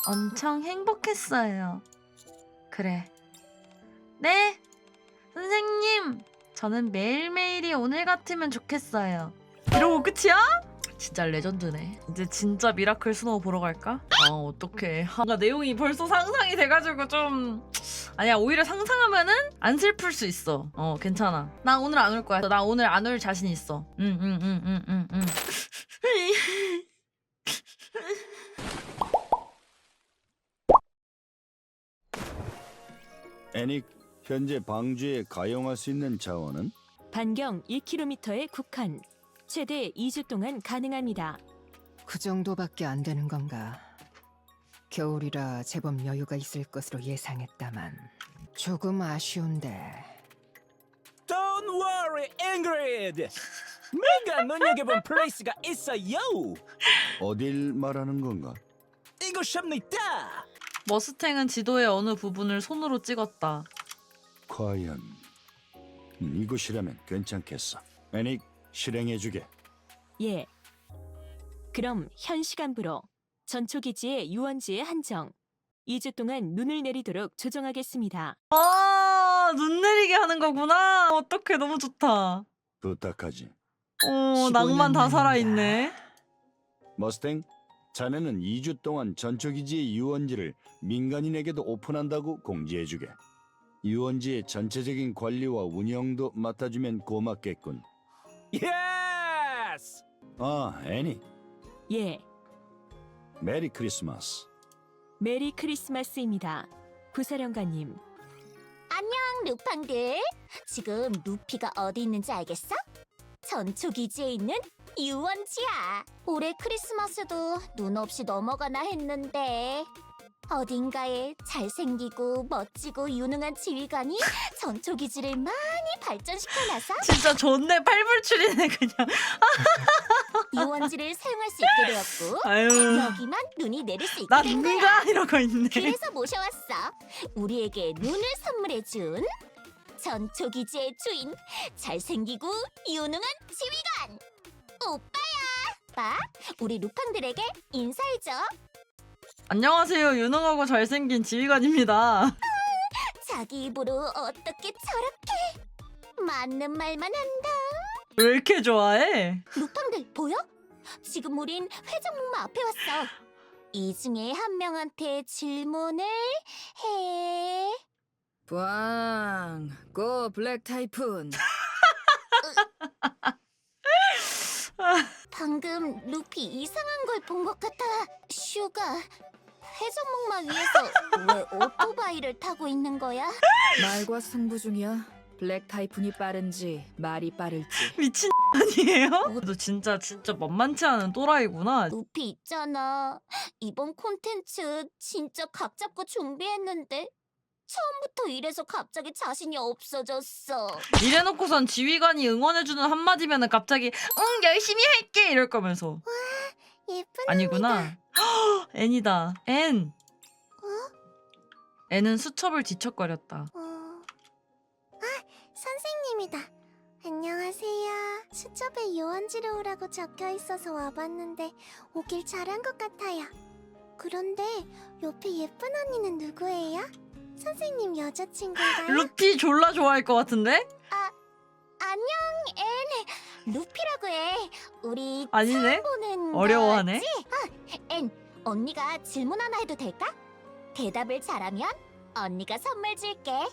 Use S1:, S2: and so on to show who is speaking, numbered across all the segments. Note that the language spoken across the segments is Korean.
S1: 엄청 행복했어요. 그래. 네, 선생님. 저는 매일매일이 오늘 같으면 좋겠어요. 이러고 끝이야? 진짜 레전드네. 이제 진짜 미라클 스노우 보러 갈까? 어떡해. 뭔가 내용이 벌써 상상이 돼가지고 좀... 아니야, 오히려 상상하면은 안 슬플 수 있어. 괜찮아. 나 오늘 안 올 거야. 나 오늘 안 올 자신 있어. 응.
S2: 애닉, 현재 방주에 가용할 수 있는 자원은?
S3: 반경 1km에 국한. 최대 2주 동안 가능합니다.
S4: 그 정도밖에 안 되는 건가? 겨울이라 제법 여유가 있을 것으로 예상했다만 조금 아쉬운데.
S5: Don't worry, Ingrid. 내가 눈여겨본 플레이스가 있어요.
S2: 어딜 말하는 건가?
S5: 이곳입니다.
S1: 머스탱은 지도의 어느 부분을 손으로 찍었다.
S2: 과연 이곳이라면 괜찮겠어. 애닉, 실행해주게.
S3: 예. 그럼 현 시간부로 전초기지의 유원지에 한정. 2주 동안 눈을 내리도록 조정하겠습니다.
S1: 눈 내리게 하는 거구나. 어떡해, 너무 좋다.
S2: 부탁하지.
S4: 15년
S1: 낭만 다
S4: 만이다.
S1: 살아있네.
S2: 머스탱, 자네는 2주 동안 전초기지의 유원지를 민간인에게도 오픈한다고 공지해주게. 유원지의 전체적인 관리와 운영도 맡아주면 고맙겠군.
S5: Yes.
S2: 애닉,
S3: 예.
S2: 메리 크리스마스.
S3: 메리 크리스마스입니다. 부사령관님.
S6: 안녕 루팡들. 지금 루피가 어디 있는지 알겠어? 전초기지에 있는 유원지야. 올해 크리스마스도 눈 없이 넘어가나 했는데 어딘가에 잘생기고 멋지고 유능한 지휘관이 전초기지를 많이 발전시켜놔서
S1: 진짜 좋네. 팔불출이네 그냥.
S6: 유원지를 사용할 수 있게 되었고
S1: 아유.
S6: 여기만 눈이 내릴 수 있게
S1: 나
S6: 된 거야.
S1: 누가 이러고 있네.
S6: 그래서 모셔왔어. 우리에게 눈을 선물해준 전초기지의 주인, 잘생기고 유능한 지휘관 오빠야. 오빠, 우리 루팡들에게 인사해줘.
S1: 안녕하세요. 유능하고 잘생긴 지휘관입니다.
S6: 자기 입으로 어떻게 저렇게 맞는 말만 한다.
S1: 왜 이렇게 좋아해?
S6: 루팡들 보여? 지금 우린 회전목마 앞에 왔어. 이 중에 한 명한테 질문을 해.
S4: 부앙, 고 블랙 타이푼.
S6: 방금 루피 이상한 걸 본 것 같아. 슈가 회전목마 위에서 왜 오토바이를 타고 있는 거야?
S7: 말과 승부 중이야. 블랙 타이푼이 빠른지 말이 빠를지.
S1: 미친 아니에요? 너 진짜 만만치 않은 또라이구나.
S6: 루피 있잖아. 이번 콘텐츠 진짜 각 잡고 준비했는데 처음부터 이래서 갑자기 자신이 없어졌어.
S1: 이래놓고선 지휘관이 응원해주는 한마디면은 갑자기 응 열심히 할게 이럴 거면서.
S6: 예쁜
S1: 아니구나. 앤이다. 앤. 앤은 수첩을 뒤척거렸다.
S6: 선생님이다. 안녕하세요. 수첩에 유원지로 오라고 적혀 있어서 와봤는데 오길 잘한 것 같아요. 그런데 옆에 예쁜 언니는 누구예요? 선생님 여자친구인가요?
S1: 루피 졸라 좋아할 것 같은데?
S6: 안녕 앤. 루피라고 해. 우리
S1: 아니네.
S6: 처음 보는
S1: 어려워하네.
S6: 거지? 앤, 언니가 질문 하나 해도 될까? 대답을 잘하면 언니가 선물 줄게. 와,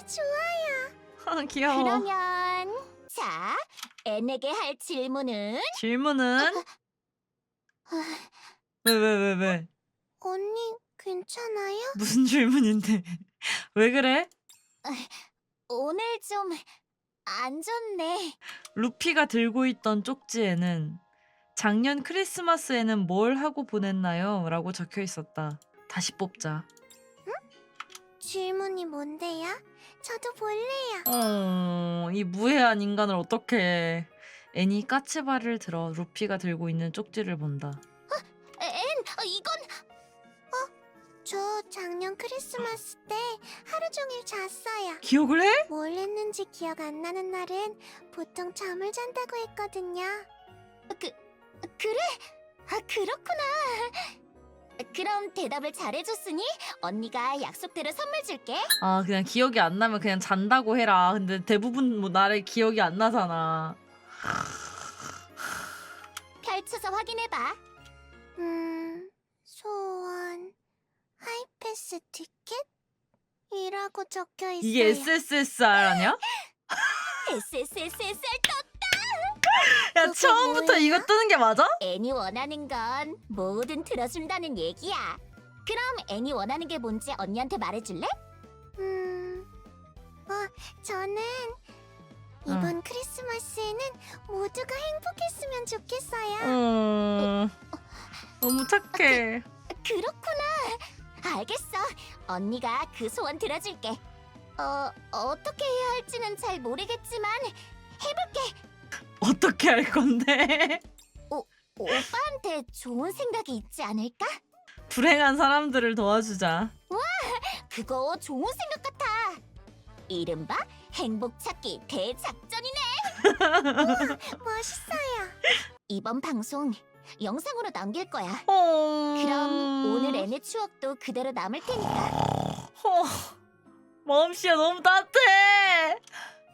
S6: 좋아요.
S1: 아, 귀여워.
S6: 그러면 자, 앤에게 할 질문은
S1: 질문은? 왜?
S6: 언니 괜찮아요?
S1: 무슨 질문인데? 왜 그래?
S6: 오늘 좀 안 좋네.
S1: 루피가 들고 있던 쪽지에는 작년 크리스마스에는 뭘 하고 보냈나요? 라고 적혀 있었다. 다시 뽑자.
S6: 질문이 뭔데요? 저도 볼래요.
S1: 이 무해한 인간을 어떻게... 애니 까치발을 들어 루피가 들고 있는 쪽지를 본다.
S6: 앤, 이건 저 작년 크리스마스 때 하루 종일 잤어요.
S1: 기억을 해?
S6: 뭘 했는지 기억 안 나는 날은 보통 잠을 잔다고 했거든요. 그래? 그렇구나. 그럼 대답을 잘해줬으니 언니가 약속대로 선물 줄게.
S1: 아 그냥 기억이 안 나면 그냥 잔다고 해라. 근데 대부분 뭐 나를 기억이 안 나잖아.
S6: 펼쳐서 확인해봐. 소원 하이패스 티켓? 이라고 적혀 있어요.
S1: 이게 SSSR 아니야?
S6: SSSR
S1: 야
S6: 그게
S1: 처음부터
S6: 뭐예요?
S1: 이거 뜨는 게 맞아?
S6: 애니 원하는 건 뭐든 들어준다는 얘기야. 그럼 애니 원하는 게 뭔지 언니한테 말해줄래? 저는 이번 크리스마스에는 모두가 행복했으면 좋겠어요.
S1: 너무 착해.
S6: 그렇구나. 알겠어. 언니가 그 소원 들어줄게. 어떻게 해야 할지는 잘 모르겠지만 해볼게.
S1: 어떻게 할 건데?
S6: 오빠한테 좋은 생각이 있지 않을까?
S1: 불행한 사람들을 도와주자.
S6: 그거 좋은 생각 같아. 이른바 행복 찾기 대작전이네. 멋있어요. 이번 방송 영상으로 남길 거야. 그럼 오늘 애의 추억도 그대로 남을 테니까
S1: 마음씨야 너무 따뜻해.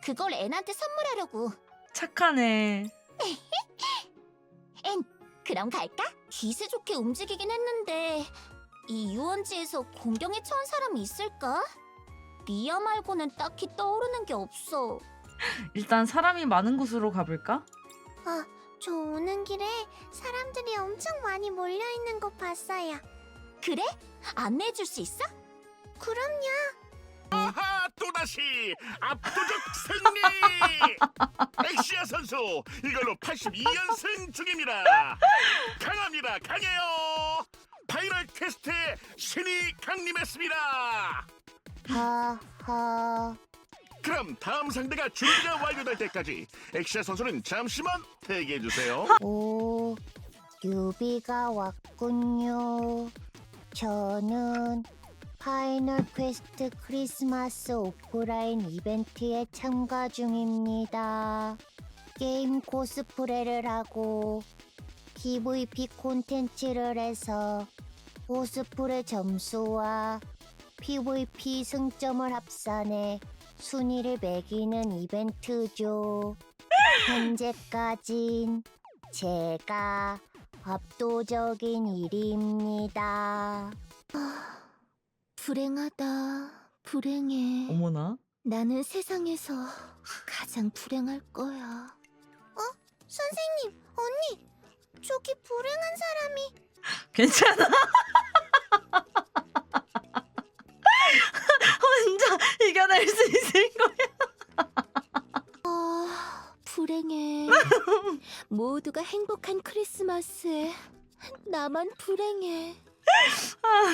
S6: 그걸 앤한테 선물하려고.
S1: 착하네.
S6: 앤, 그럼 갈까? 기세 좋게 움직이긴 했는데 이 유원지에서 공경에 처한 사람이 있을까? 리아 말고는 딱히 떠오르는 게 없어.
S1: 일단 사람이 많은 곳으로 가볼까?
S6: 저 오는 길에 사람들이 엄청 많이 몰려있는 거 봤어요. 그래? 안내해줄 수 있어? 그럼요.
S8: 아하, 또다시 압도적 승리! 엑시아 선수 이걸로 82연승 중입니다. 강합니다, 강해요. 파이널 퀘스트에 신이 강림했습니다.
S6: 하하.
S8: 그럼 다음 상대가 준비가 완료될 때까지 엑시아 선수는 잠시만 대기해 주세요.
S6: 오, 유비가 왔군요. 저는 파이널 퀘스트 크리스마스 오프라인 이벤트에 참가 중입니다. 게임 코스프레를 하고 PVP 콘텐츠를 해서 코스프레 점수와 PVP 승점을 합산해 순위를 매기는 이벤트죠. 현재까진 제가 압도적인 1위입니다. 불행하다. 불행해.
S1: 어머나.
S6: 나는 세상에서 가장 불행할 거야. 선생님, 언니, 저기 불행한 사람이.
S1: 괜찮아. 혼자 이겨낼 수 있을 거야.
S6: 불행해. 모두가 행복한 크리스마스에 나만 불행해.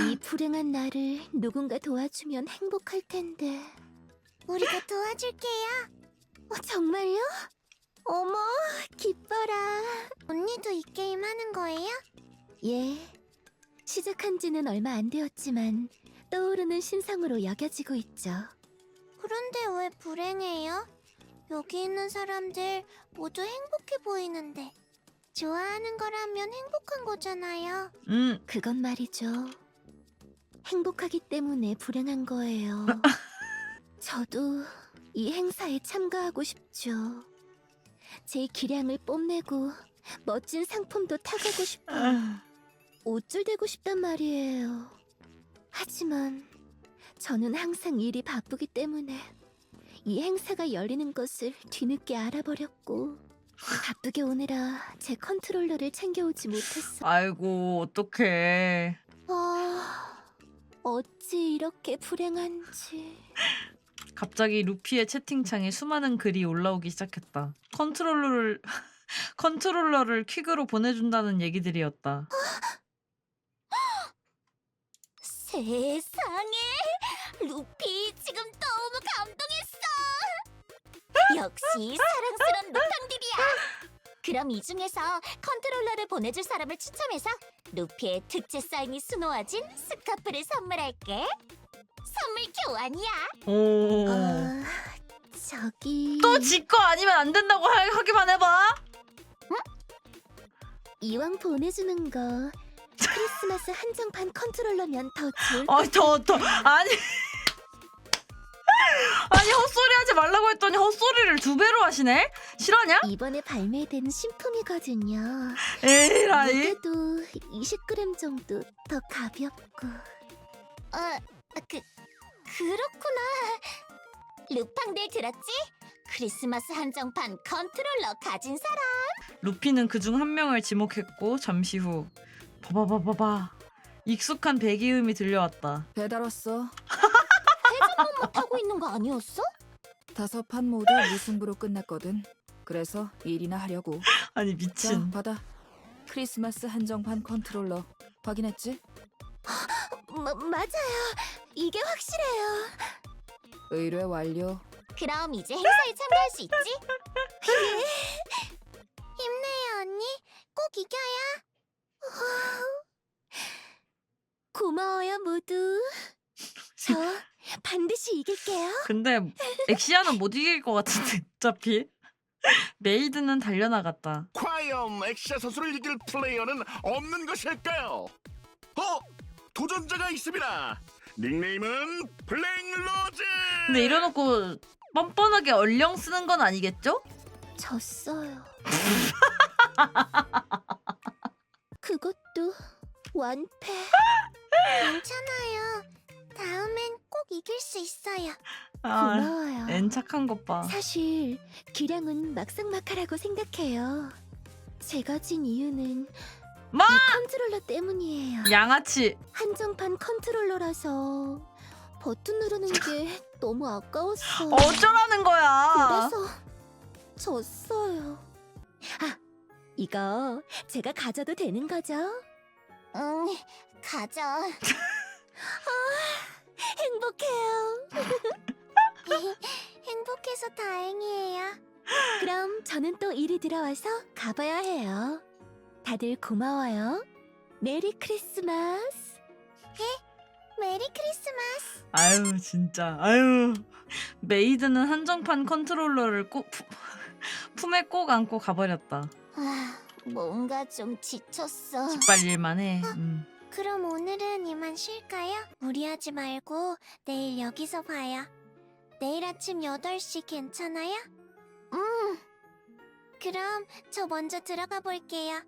S6: 이 불행한 나를 누군가 도와주면 행복할 텐데. 우리가 도와줄게요. 정말요? 어머, 기뻐라. 언니도 이 게임 하는 거예요? 예. 시작한 지는 얼마 안 되었지만 떠오르는 신상으로 여겨지고 있죠. 그런데 왜 불행해요? 여기 있는 사람들 모두 행복해 보이는데. 좋아하는 거라면 행복한 거잖아요. 그건 말이죠. 행복하기 때문에 불행한 거예요. 저도 이 행사에 참가하고 싶죠. 제 기량을 뽐내고 멋진 상품도 타가고 싶고 옷줄 대고 싶단 말이에요. 하지만 저는 항상 일이 바쁘기 때문에 이 행사가 열리는 것을 뒤늦게 알아버렸고 바쁘게 오느라 제 컨트롤러를 챙겨오지 못했어.
S1: 아이고 어떡해.
S6: 어찌 이렇게 불행한지.
S1: 갑자기 루피의 채팅창에 수많은 글이 올라오기 시작했다. 컨트롤러를 퀵으로 보내준다는 얘기들이었다.
S6: 세상에, 루피 지금 너무 감동했어. 역시 사랑스러운 루팡들이야. 그럼 이 중에서 컨트롤러를 보내줄 사람을 추첨해서 루피의 특제 사인이 수놓아진 스카프를 선물할게. 선물 교환이야.
S1: 오.
S6: 저기
S1: 또 지 거 아니면 안 된다고 하기만 해봐.
S6: 이왕 보내주는 거 크리스마스 한정판 컨트롤러면 더 좋을
S1: 아니 아니 헛소리 하지 말라고 했더니 헛소리를 2배로 하시네? 실화냐?
S6: 이번에 발매된 신품이거든요.
S1: 에라이.
S6: 무게도 20g 정도 더 가볍고. 그렇구나. 루팡들 들었지? 크리스마스 한정판 컨트롤러 가진 사람.
S1: 루피는 그중 한 명을 지목했고 잠시 후 봐봐봐봐봐 익숙한 배기음이 들려왔다.
S7: 배달 왔어.
S6: 못 하고 있는 거 아니었어?
S7: 5판 모두 무승부로 끝났거든. 그래서 일이나 하려고.
S1: 아니
S7: 자,
S1: 미친.
S7: 받아. 크리스마스 한정판 컨트롤러. 확인했지?
S6: 맞아요. 이게 확실해요.
S7: 의뢰 완료.
S6: 그럼 이제 행사에 참가할 수 있지? 힘내요 언니. 꼭 이겨요. 고마워요 모두. 저 반드시 이길게요.
S1: 근데 엑시아는 못 이길 것 같은데 어차피. 메이드는 달려나갔다.
S8: 과연 엑시아 선수를 이길 플레이어는 없는 것일까요? 도전자가 있습니다. 닉네임은 블랙로즈.
S1: 근데 이래놓고 뻔뻔하게 얼령 쓰는 건 아니겠죠?
S6: 졌어요. 그것도 완패. 괜찮아요. 다음엔 꼭 이길 수 있어요.
S1: 아,
S6: 고마워요.
S1: 엔 착한 것 봐.
S6: 사실 기량은 막상막하라고 생각해요. 제가 진 이유는
S1: 뭐?
S6: 이 컨트롤러 때문이에요.
S1: 양아치.
S6: 한정판 컨트롤러라서 버튼 누르는 게 너무 아까웠어.
S1: 어쩌라는 거야.
S6: 그래서 졌어요. 아, 이거 제가 가져도 되는 거죠? 응, 가져. 행복해요. 행복해서 다행이에요. 그럼 저는 또 일이 들어와서 가봐야 해요. 다들 고마워요. 메리 크리스마스. 메리 크리스마스.
S1: 아유 진짜. 아유. 메이드는 한정판 컨트롤러를 품에 꼭 안고 가버렸다.
S6: 뭔가 좀 지쳤어.
S1: 빨릴만 해.
S6: 그럼 오늘은 이만 쉴까요? 무리하지 말고 내일 여기서 봐요. 내일 아침 8시 괜찮아요? 그럼 저 먼저 들어가 볼게요.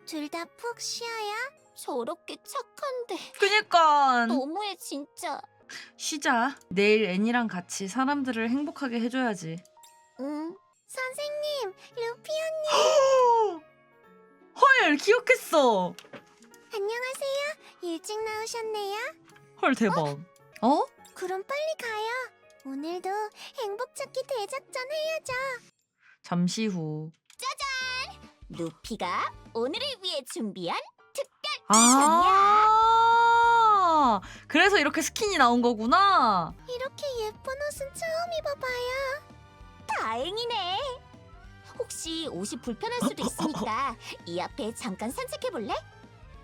S6: 둘 다 푹 쉬어요. 저렇게 착한데
S1: 그니까
S6: 너무해 진짜.
S1: 쉬자. 내일 애니랑 같이 사람들을 행복하게 해줘야지.
S6: 응. 선생님, 루피 언니.
S1: 헐 기억했어.
S6: 안녕하세요. 일찍 나오셨네요.
S1: 헐 대박. 어?
S6: 그럼 빨리 가요. 오늘도 행복 찾기 대작전 해야죠.
S1: 잠시 후.
S6: 루피가 오늘을 위해 준비한
S1: 그래서 이렇게 스킨이 나온 거구나.
S6: 이렇게 예쁜 옷은 처음 입어봐요. 다행이네. 혹시 옷이 불편할 수도 있으니까 이 앞에 잠깐 산책해볼래?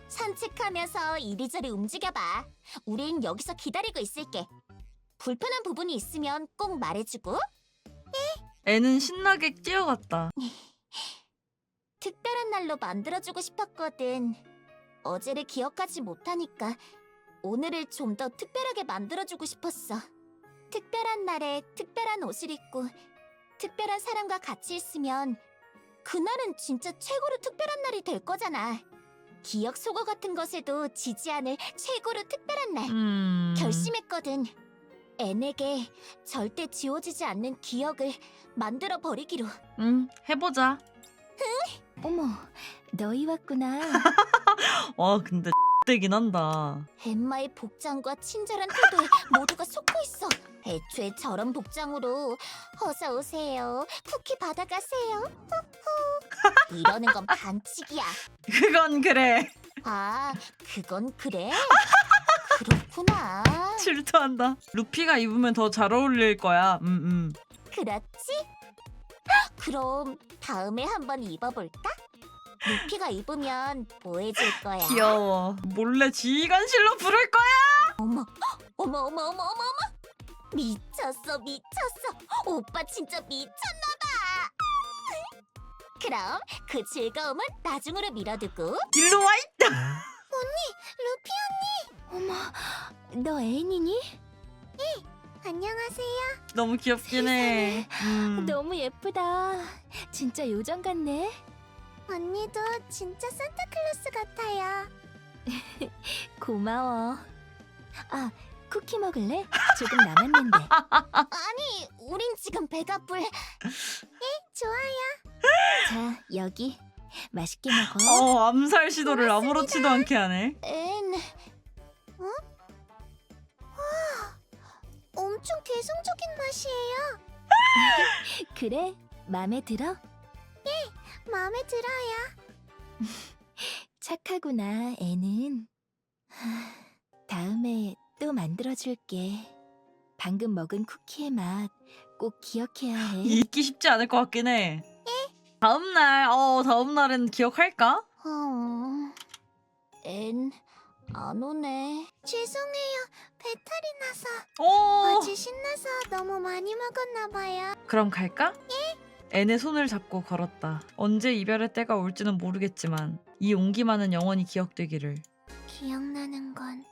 S6: 산책하면서 이리저리 움직여봐. 우린 여기서 기다리고 있을게. 불편한 부분이 있으면 꼭 말해주고.
S1: 애는 신나게 뛰어갔다.
S6: 특별한 날로 만들어주고 싶었거든. 어제를 기억하지 못하니까 오늘을 좀 더 특별하게 만들어주고 싶었어. 특별한 날에 특별한 옷을 입고 특별한 사람과 같이 있으면 그날은 진짜 최고로 특별한 날이 될 거잖아. 기억 속어 같은 것에도 지지 않을 최고로 특별한 날. 결심했거든. 앤에게 절대 지워지지 않는 기억을 만들어 버리기로.
S1: 해보자.
S6: 어머, 너희 왔구나.
S1: 와 근데 되긴 한다.
S6: 엠마의 복장과 친절한 태도에 모두가 속고 있어. 애초에 저런 복장으로 어서 오세요, 쿠키 받아가세요, 후후 이러는 건 반칙이야.
S1: 그건 그래.
S6: 아, 그건 그래? 그렇구나.
S1: 질투한다. 루피가 입으면 더 잘 어울릴 거야.
S6: 그렇지? 그럼 다음에 한번 입어볼까? 루피가 입으면 뭐 해줄 거야?
S1: 귀여워. 몰래 지휘관실로 부를 거야.
S6: 어머. 미쳤어. 오빠 진짜 미쳤나봐. 그럼 그 즐거움은 나중으로 미뤄두고
S1: 일로 와 있다.
S6: 루피 언니! 어머, 너 애인이니? 안녕하세요.
S1: 너무 귀엽긴 해.
S3: 너무 예쁘다. 진짜 요정 같네.
S6: 언니도 진짜 산타클로스 같아요.
S3: 고마워. 아, 쿠키 먹을래? 조금 남았는데.
S6: 아니, 우린 지금 배가 불. 좋아요.
S3: 자, 여기. 맛있게 먹어.
S1: 암살 시도를 아무렇지도 않게 하네.
S6: 앤... 어? 와, 엄청 개성적인 맛이에요.
S3: 그래? 맘에 들어?
S6: 마음에 들어요.
S3: 착하구나, 애는. 다음에 또 만들어줄게. 방금 먹은 쿠키의 맛 꼭 기억해야 해.
S1: 잊기 쉽지 않을 것 같긴 해. 다음날은 기억할까?
S6: 앤, 안 오네. 죄송해요. 배탈이 나서. 어제 신나서 너무 많이 먹었나 봐요.
S1: 그럼 갈까? 앤의 손을 잡고 걸었다. 언제 이별의 때가 올지는 모르겠지만 이 온기만은 영원히 기억되기를.
S6: 기억나는 건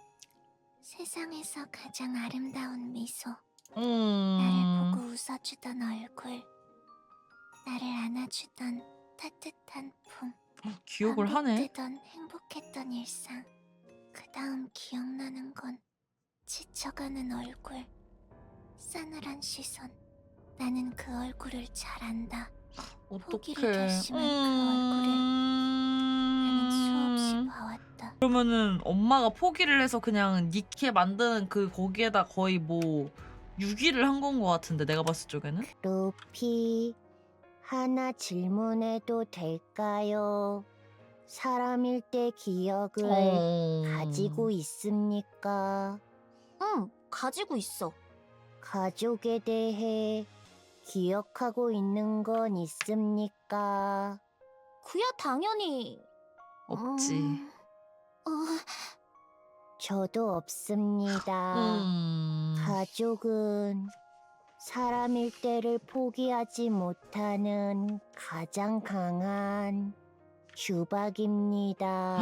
S6: 세상에서 가장 아름다운 미소. 나를
S1: 음...
S6: 보고 웃어주던 얼굴. 나를 안아주던 따뜻한 품.
S1: 기억을 하네.
S6: 반복되던 행복했던 일상. 그 다음 기억나는 건 지쳐가는 얼굴. 싸늘한 시선. 나는 그 얼굴을 잘 안다. 포기를
S1: 어떡해.
S6: 결심한 그 얼굴을 나는 수없이 봐왔다.
S1: 그러면은 엄마가 포기를 해서 그냥 니케 만드는 그 거기에다 거의 뭐 유기를 한 건 것 같은데 내가 봤을 적에는?
S9: 루피, 하나 질문해도 될까요? 사람일 때 기억을 가지고 있습니까?
S6: 응, 가지고 있어.
S9: 가족에 대해 기억하고 있는 건 있습니까?
S6: 그야 당연히.
S1: 없지.
S9: 저도 없습니다. 가족은 사람일 때를 포기하지 못하는 가장 강한 주박입니다.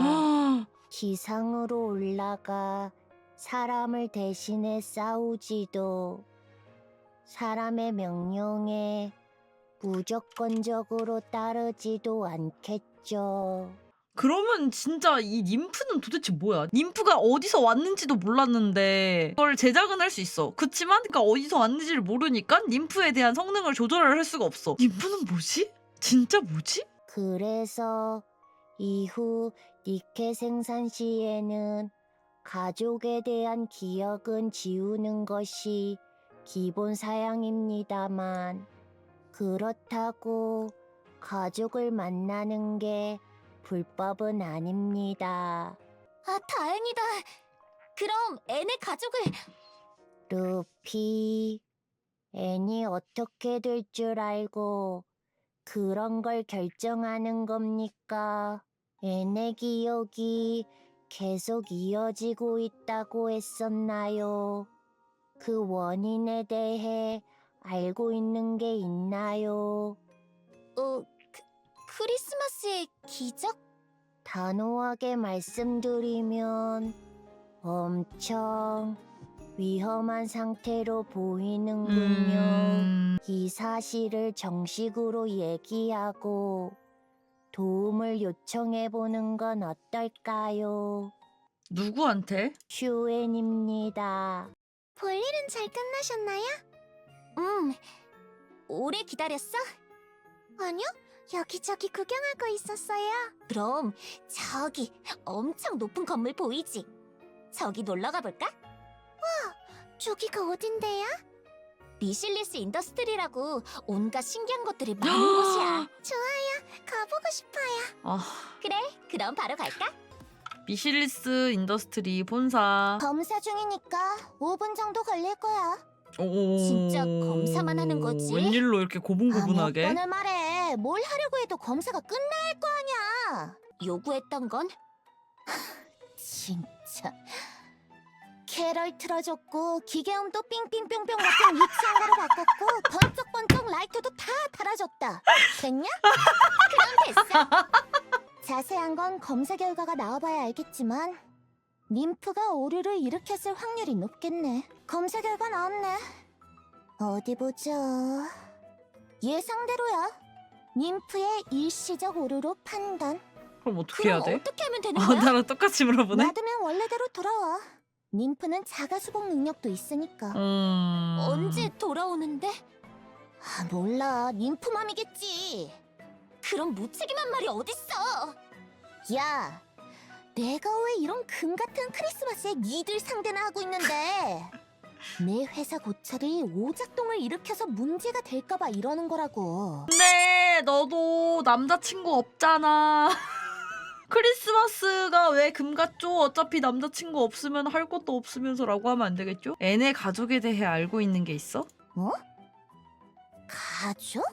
S9: 지상으로 올라가 사람을 대신해 싸우지도 사람의 명령에 무조건적으로 따르지도 않겠죠.
S1: 그러면 진짜 이 님프는 도대체 뭐야? 님프가 어디서 왔는지도 몰랐는데 그걸 제작은 할 수 있어. 그치만 그러니까 어디서 왔는지를 모르니까 님프에 대한 성능을 조절을 할 수가 없어. 님프는 뭐지? 진짜 뭐지?
S9: 그래서 이후 니케 생산 시에는 가족에 대한 기억은 지우는 것이 기본 사양입니다만 그렇다고 가족을 만나는 게 불법은 아닙니다.
S6: 아, 다행이다. 그럼 앤의 가족을...
S9: 루피, 앤이 어떻게 될 줄 알고 그런 걸 결정하는 겁니까? 앤의 기억이 계속 이어지고 있다고 했었나요? 그 원인에 대해 알고 있는 게 있나요?
S6: 크리스마스의 기적?
S9: 단호하게 말씀드리면 엄청 위험한 상태로 보이는군요. 이 사실을 정식으로 얘기하고 도움을 요청해보는 건 어떨까요?
S1: 누구한테?
S9: 슈엔입니다.
S6: 볼일은 잘 끝나셨나요? 오래 기다렸어? 아니요, 여기저기 구경하고 있었어요. 그럼 저기 엄청 높은 건물 보이지? 저기 놀러 가볼까? 와, 저기가 어딘데요? 미실리스 인더스트리라고 온갖 신기한 것들이 많은 곳이야. 좋아요, 가보고 싶어요. 그래, 그럼 바로 갈까?
S1: 미실리스 인더스트리 본사.
S6: 검사 중이니까 5분 정도 걸릴 거야.
S1: 오.
S6: 진짜 검사만 하는 거지?
S1: 웬일로 이렇게 고분고분하게?
S6: 몇 번을 말해. 뭘 하려고 해도 검사가 끝나야 할 거 아니야. 요구했던 건? 진짜. 캐럴 틀어줬고 기계음도 삥삥뿅뿅 같은 유치한 거로 바꿨고 번쩍번쩍 라이트도 다 달아줬다. 됐냐? 그럼 됐어.
S9: 자세한 건 검사 결과가 나와봐야 알겠지만 님프가 오류를 일으켰을 확률이 높겠네. 검사 결과 나왔네. 어디 보자. 예상대로야. 님프의 일시적 오류로 판단.
S1: 그럼 어떻게 해야
S6: 그럼
S1: 돼?
S6: 어떻게 하면 되는 거야?
S1: 나랑 똑같이 물어보네.
S9: 놔두면 원래대로 돌아와. 님프는 자가 수복 능력도 있으니까.
S6: 언제 돌아오는데?
S9: 아, 몰라. 님프맘이겠지.
S6: 그런 무책임한 말이 어딨어?
S9: 야, 내가 왜 이런 금 같은 크리스마스에 니들 상대나 하고 있는데 내 회사 고찰이 오작동을 일으켜서 문제가 될까봐 이러는 거라고.
S1: 근데 너도 남자친구 없잖아. 크리스마스가 왜 금 같죠? 어차피 남자친구 없으면 할 것도 없으면서라고 하면 안 되겠죠? 애네 가족에 대해 알고 있는 게 있어?
S9: 뭐? 가족?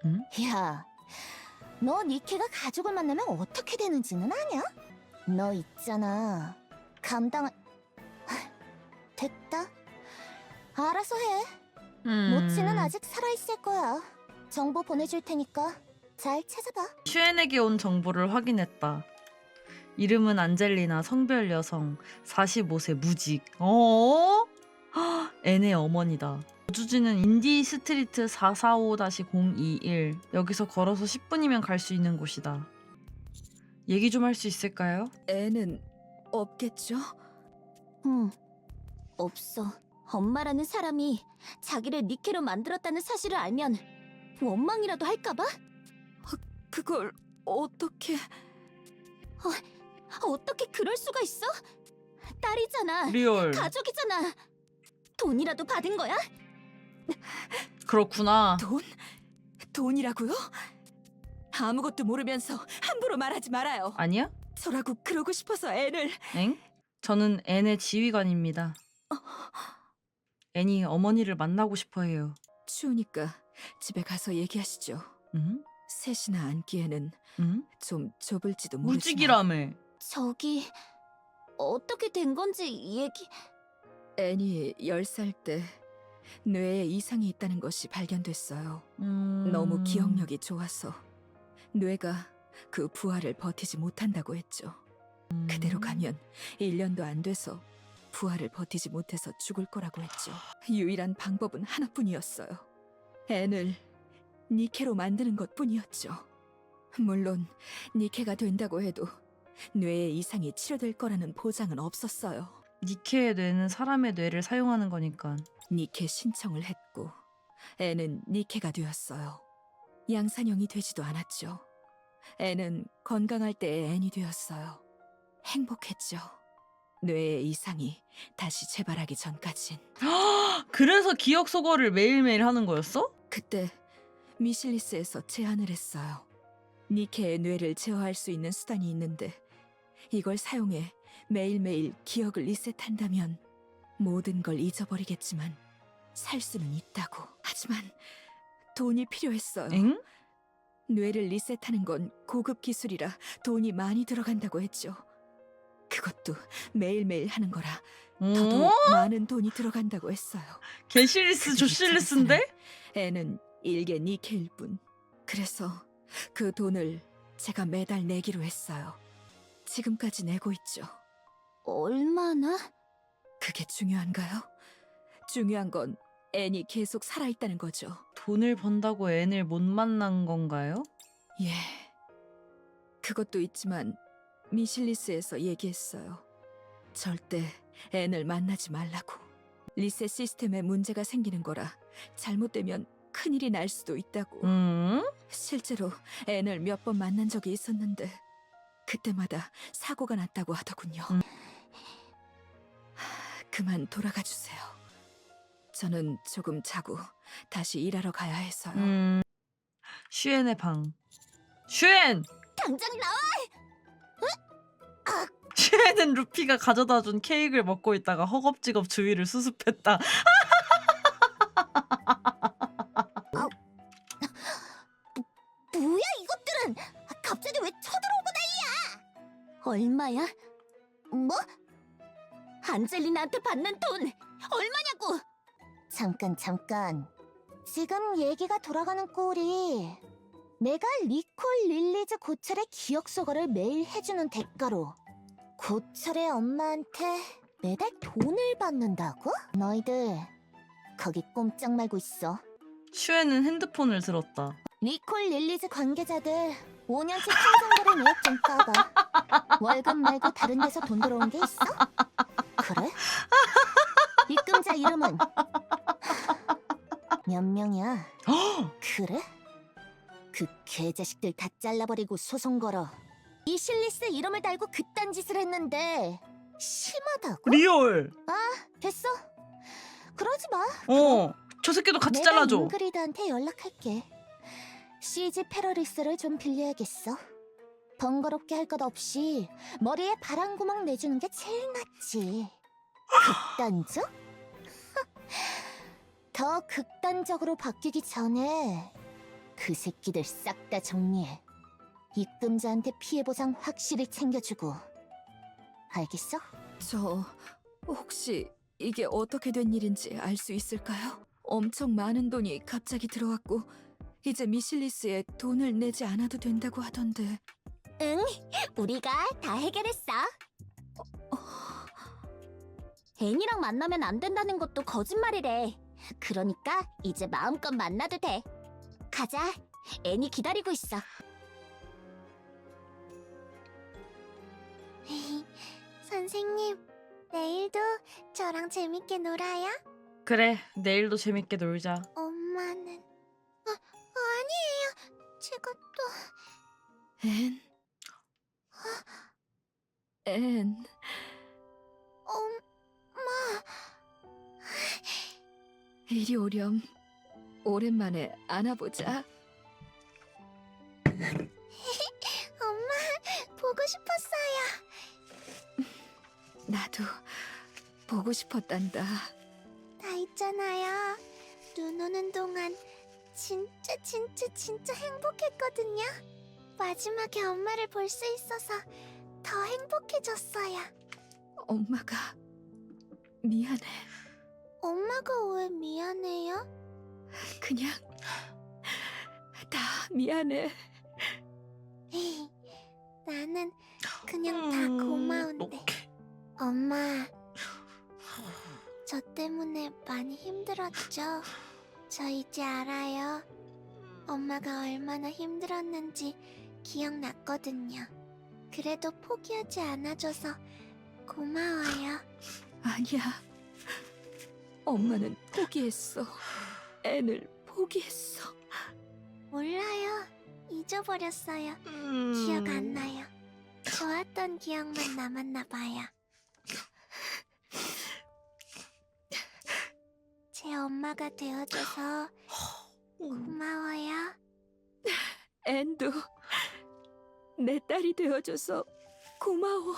S1: 응?
S9: 야, 너 니케가 가족을 만나면 어떻게 되는지는 아냐? 너 있잖아. 감당할... 하, 됐다. 알아서 해. 모치는 아직 살아있을 거야. 정보 보내줄 테니까 잘 찾아봐.
S1: 슈엔에게 온 정보를 확인했다. 이름은 안젤리나, 성별 여성, 45세, 무직. 애네 어머니다. 거주지는 인디 스트리트 445-021. 여기서 걸어서 10분이면 갈 수 있는 곳이다. 얘기 좀 할 수 있을까요?
S7: 애는 없겠죠?
S6: 없어. 엄마라는 사람이 자기를 니케로 만들었다는 사실을 알면 원망이라도 할까봐?
S7: 그걸 어떻게...
S6: 어떻게 그럴 수가 있어? 딸이잖아.
S1: 리얼.
S6: 가족이잖아. 돈이라도 받은 거야?
S1: 그렇구나.
S7: 돈이라고요? 아무것도 모르면서 함부로 말하지 말아요.
S1: 아니야?
S7: 저라고 그러고 싶어서 애를...
S1: 엥? 저는 앤의 지휘관입니다. 앤이 어머니를 만나고 싶어 해요.
S7: 추우니까 집에 가서 얘기하시죠.
S1: 응?
S7: 셋이나 앉기에는
S1: 응?
S7: 좀 좁을지도 모르지만...
S1: 무직이라며.
S6: 저기 어떻게 된 건지 얘기...
S7: 애니 10살 때 뇌에 이상이 있다는 것이 발견됐어요. 너무 기억력이 좋아서 뇌가 그 부활을 버티지 못한다고 했죠. 그대로 가면 1년도 안 돼서 부활을 버티지 못해서 죽을 거라고 했죠. 유일한 방법은 하나뿐이었어요. 앤을 니케로 만드는 것뿐이었죠. 물론 니케가 된다고 해도 뇌의 이상이 치료될 거라는 보장은 없었어요.
S1: 니케의 뇌는 사람의 뇌를 사용하는 거니까.
S7: 니케 신청을 했고 애는 니케가 되었어요. 양산형이 되지도 않았죠. 애는 건강할 때의 애니 되었어요. 행복했죠. 뇌의 이상이 다시 재발하기 전까진.
S1: 그래서 기억 소거를 매일매일 하는 거였어?
S7: 그때 미실리스에서 제안을 했어요. 니케의 뇌를 제어할 수 있는 수단이 있는데 이걸 사용해 매일매일 기억을 리셋한다면 모든 걸 잊어버리겠지만 살 수는 있다고. 하지만 돈이 필요했어요.
S1: 엥?
S7: 뇌를 리셋하는 건 고급 기술이라 돈이 많이 들어간다고 했죠. 그것도 매일매일 하는 거라 더더욱 많은 돈이 들어간다고 했어요.
S1: 게실리스 조실리스인데?
S7: 애는 일개 니케일 뿐. 그래서 그 돈을 제가 매달 내기로 했어요. 지금까지 내고 있죠.
S6: 얼마나?
S7: 그게 중요한가요? 중요한 건 앤이 계속 살아있다는 거죠.
S1: 돈을 번다고 앤을 못 만난 건가요?
S7: 예. 그것도 있지만 미실리스에서 얘기했어요. 절대 앤을 만나지 말라고. 리셋 시스템에 문제가 생기는 거라 잘못되면 큰일이 날 수도 있다고. 실제로 앤을 몇 번 만난 적이 있었는데 그때마다 사고가 났다고 하더군요. 그만 돌아가 주세요. 저는 조금 자고 다시 일하러 가야 해서요.
S1: 슈엔의 방. 슈엔!
S6: 당장 나와!
S1: 슈엔은 루피가 가져다준 케이크를 먹고 있다가 허겁지겁 주위를 수습했다.
S6: 뭐야 이것들은! 갑자기 왜 쳐들어오고 난리야! 얼마야? 뭐? 안젤리나한테 받는 돈 얼마냐고!
S9: 잠깐. 지금 얘기가 돌아가는 꼴이 내가 리콜 릴리즈 고철의 기억 소거를 매일 해주는 대가로 고철의 엄마한테 매달 돈을 받는다고? 너희들 거기 꼼짝 말고 있어.
S1: 슈에는 핸드폰을 들었다.
S9: 리콜 릴리즈 관계자들 5년치 통성거래 내역 좀 까봐. 월급 말고 다른 데서 돈 들어온 게 있어? 그래? 입금자 이름은 몇 명이야? 그래? 그 개자식들 다 잘라버리고 소송 걸어. 미실리스 이름을 달고 그딴 짓을 했는데 심하다고?
S1: 리얼.
S9: 됐어. 그러지 마.
S1: 저 새끼도 같이
S9: 내가
S1: 잘라줘.
S9: 잉그리드한테 연락할게. CG 페러리스를 좀 빌려야겠어. 번거롭게 할 것 없이 머리에 바람구멍 내주는 게 제일 낫지. 극단적? 더 극단적으로 바뀌기 전에 그 새끼들 싹 다 정리해. 입금자한테 피해 보상 확실히 챙겨주고. 알겠어?
S7: 저 혹시 이게 어떻게 된 일인지 알 수 있을까요? 엄청 많은 돈이 갑자기 들어왔고 이제 미실리스에 돈을 내지 않아도 된다고 하던데.
S6: 응, 우리가 다 해결했어. 애니랑 만나면 안 된다는 것도 거짓말이래. 그러니까 이제 마음껏 만나도 돼. 가자. 애니 기다리고 있어.
S9: 선생님, 내일도 저랑 재밌게 놀아요?
S1: 그래, 내일도 재밌게 놀자.
S9: 엄마는... 아니에요. 제가 또...
S7: 앤? 앤,
S9: 엄마...
S7: 이리 오렴. 오랜만에 안아보자.
S9: 엄마, 보고 싶었어요.
S7: 나도 보고 싶었단다.
S9: 다 있잖아요. 눈 오는 동안 진짜 행복했거든요. 마지막에 엄마를 볼 수 있어서 더 행복해졌어요.
S7: 엄마가 미안해.
S9: 엄마가 왜 미안해요?
S7: 그냥 다 미안해.
S9: 나는 그냥 다 고마운데.
S1: 어떡해.
S9: 엄마, 저 때문에 많이 힘들었죠? 저 이제 알아요. 엄마가 얼마나 힘들었는지 기억났거든요. 그래도 포기하지 않아줘서 고마워요.
S7: 아니야. 엄마는 포기했어. 앤을 포기했어.
S9: 몰라요. 잊어버렸어요. 기억 안 나요. 좋았던 기억만 남았나 봐요. 제 엄마가 되어줘서 고마워요.
S7: 앤도 내 딸이 되어줘서 고마워.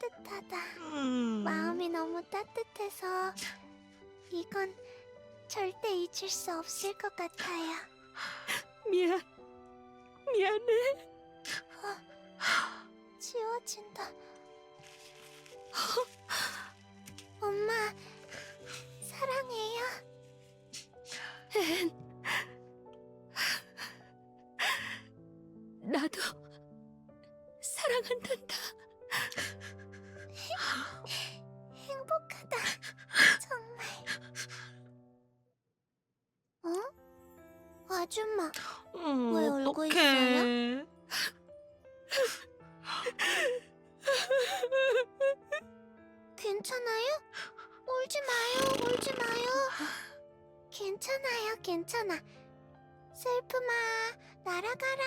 S9: 따뜻하다. 마음이 너무 따뜻해서 이건 절대 잊을 수 없을 것 같아요.
S7: 미안해.
S9: 지워진다. 엄마, 사랑해요.
S7: 앤. 나도 사랑한단다.
S9: 행복하다. 정말. 어? 아줌마, 왜 울고
S1: 어떡해.
S9: 괜찮아요? 울지 마요, 울지 마요. 괜찮아요, 괜찮아. 슬픔아, 날아가라.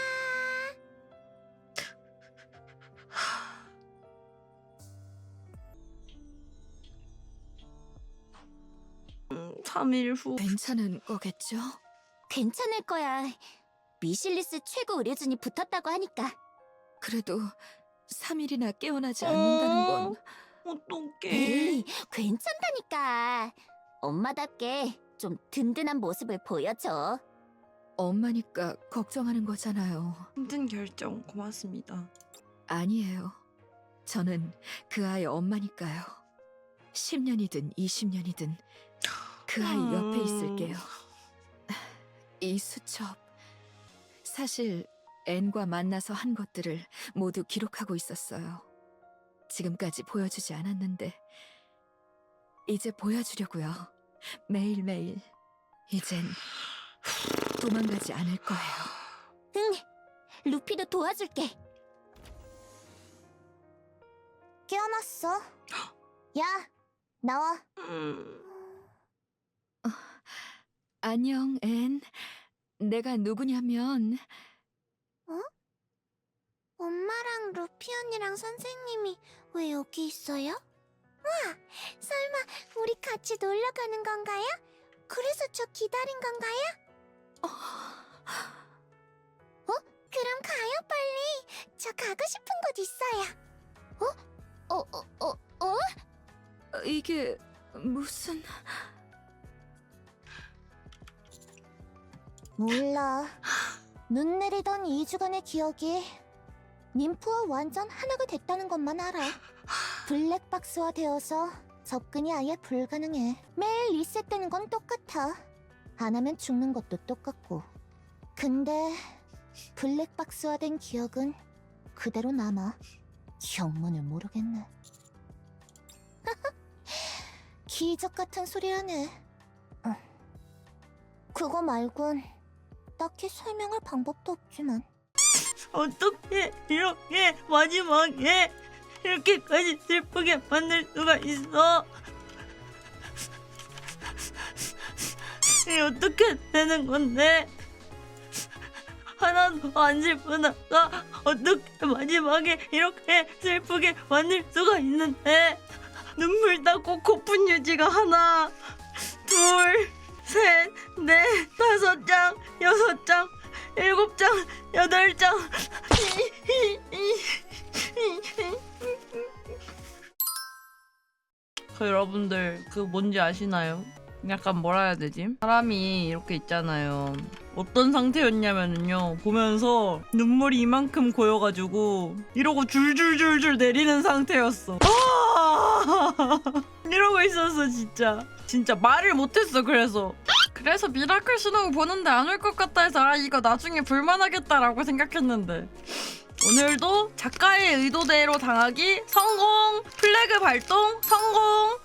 S1: 3일 후.
S7: 괜찮은 거겠죠?
S6: 괜찮을 거야. 미실리스 최고 의료진이 붙었다고 하니까.
S7: 그래도 3일이나 깨어나지 않는다는 건
S1: 어떡해.
S6: 에이, 괜찮다니까. 엄마답게 좀 든든한 모습을 보여줘.
S7: 엄마니까 걱정하는 거잖아요.
S1: 힘든 결정 고맙습니다.
S7: 아니에요. 저는 그 아이 엄마니까요. 10년이든 20년이든 그 아이 옆에 있을게요. 이 수첩 사실 앤과 만나서 한 것들을 모두 기록하고 있었어요. 지금까지 보여주지 않았는데 이제 보여주려고요. 매일매일. 이젠 도망가지 않을 거예요.
S9: 응, 루피도 도와줄게. 깨어났어. 야, 나와.
S7: 안녕, 앤. 내가 누구냐면
S9: 엄마랑 루피 언니랑 선생님이 왜 여기 있어요? 와, 설마 우리 같이 놀러 가는 건가요? 그래서 저 기다린 건가요? 그럼 가요, 빨리. 저 가고 싶은 곳 있어요.
S7: 이게 무슨...
S9: 몰라. 눈 내리던 2주간의 기억이 님프와 완전 하나가 됐다는 것만 알아. 블랙박스화 되어서 접근이 아예 불가능해. 매일 리셋되는 건 똑같아. 안 하면 죽는 것도 똑같고. 근데 블랙박스화된 기억은 그대로 남아. 영문을 모르겠네. 기적 같은 소리라네. 그거 말곤 딱히 설명할 방법도 없지만.
S1: 어떻게 이렇게 마지막에 이렇게까지 슬프게 만들 수가 있어? 이게 어떻게 되는 건데? 하나도 안 슬프다가 어떻게 마지막에 이렇게 슬프게 만들 수가 있는데? 눈물 닦고 코푼 유지가 하나, 둘, 셋, 넷, 5장, 6장, 7장, 8장. 여러분들 그 뭔지 아시나요? 약간 뭐라 해야 되지? 사람이 이렇게 있잖아요. 어떤 상태였냐면요, 보면서 눈물이 이만큼 고여가지고 이러고 줄줄줄줄 내리는 상태였어. 이러고 있었어. 진짜 말을 못했어. 그래서 미라클 수능 보는데 안 올 것 같다 해서 아 이거 나중에 불만하겠다라고 생각했는데 오늘도 작가의 의도대로 당하기 성공! 플래그 발동 성공!